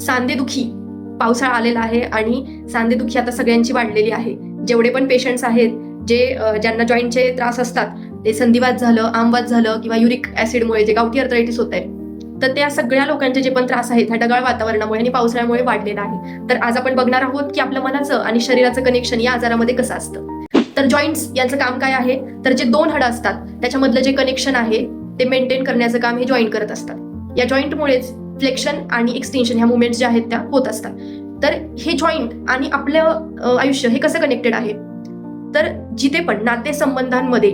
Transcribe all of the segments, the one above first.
सांधेदुखी, पावसाळा आलेला आहे आणि सांधेदुखी आता सगळ्यांची वाढलेली आहे. जेवढे पण पेशंट्स आहेत, ज्यांना जॉईंटचे त्रास असतात, ते संधिवात झालं, आमवात झालं किंवा युरिक ऍसिडमुळे जे गावठी आर्थरायटिस होत आहे, तर त्या सगळ्या लोकांचे जे पण त्रास आहेत ह्या ढगाळ वातावरणामुळे आणि पावसाळ्यामुळे वाढलेला आहे. तर आज आपण बघणार आहोत की आपल्या मनाचं आणि शरीराचं कनेक्शन या आजारामध्ये कसं असतं. तर जॉईंट्स यांचं काम काय आहे, तर जे दोन हाडं असतात त्याच्यामधलं जे कनेक्शन आहे ते मेंटेन करण्याचं काम हे जॉईंट करत असतात. या जॉईंटमुळेच फ्लेक्शन आणि एक्सटेन्शन ह्या मुवमेंट्स ज्या आहेत त्या होत असतात. तर हे जॉईंट आणि आपलं आयुष्य हे कसं कनेक्टेड आहे, तर जिथे पण नातेसंबंधांमध्ये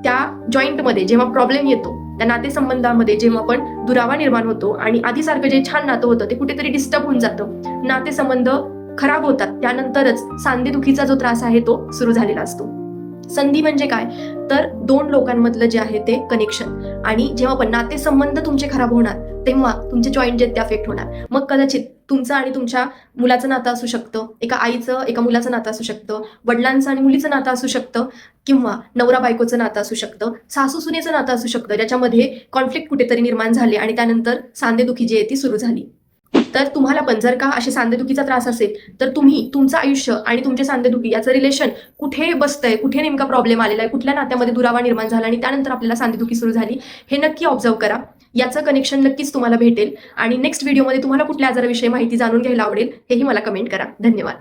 त्या जॉईंटमध्ये जेव्हा प्रॉब्लेम येतो, त्या नातेसंबंधामध्ये जेव्हा पण दुरावा निर्माण होतो आणि आधीसारखं जे छान नातं होतं ते कुठेतरी डिस्टर्ब होऊन जातं, नातेसंबंध खराब होतात, त्यानंतरच सांधेदुखीचा जो त्रास आहे तो सुरू झालेला असतो. संधी म्हणजे काय, तर दोन लोकांमधलं जे आहे ते कनेक्शन, आणि जेव्हा पण नातेसंबंध तुमचे खराब होणार तेव्हा तुमचे जॉईंट जे ते अफेक्ट होणार. मग कदाचित तुमचं आणि तुमच्या मुलाचं नातं असू शकतं, एका आईचं एका मुलाचं नातं असू शकतं, वडिलांचं आणि मुलीचं नातं असू शकतं, किंवा नवरा बायकोचं नातं असू शकतं, सासू सुनेचं नातं असू शकतं, ज्याच्यामध्ये कॉन्फ्लिक्ट कुठेतरी निर्माण झाले आणि त्यानंतर सांधेदुखी जी आहे ती सुरू झाली. तर तुम्हाला पण जर का असे सांधेदुखीचा त्रास असेल तर तुम्ही तुमचं आयुष्य आणि तुमचे सांधेदुखी याचं रिलेशन कुठे बसतंय, कुठे नेमका प्रॉब्लेम आलेला आहे, कुठल्या नात्यामध्ये दुरावा निर्माण झाला आणि त्यानंतर आपल्याला सांधेदुखी सुरू झाली, हे नक्की ऑब्झर्व करा. याचं कनेक्शन नक्कीच तुम्हाला भेटेल. आणि नेक्स्ट व्हिडिओमध्ये तुम्हाला कुठल्या आजाराविषयी माहिती जाणून घ्यायला आवडेल हेही मला कमेंट करा. धन्यवाद.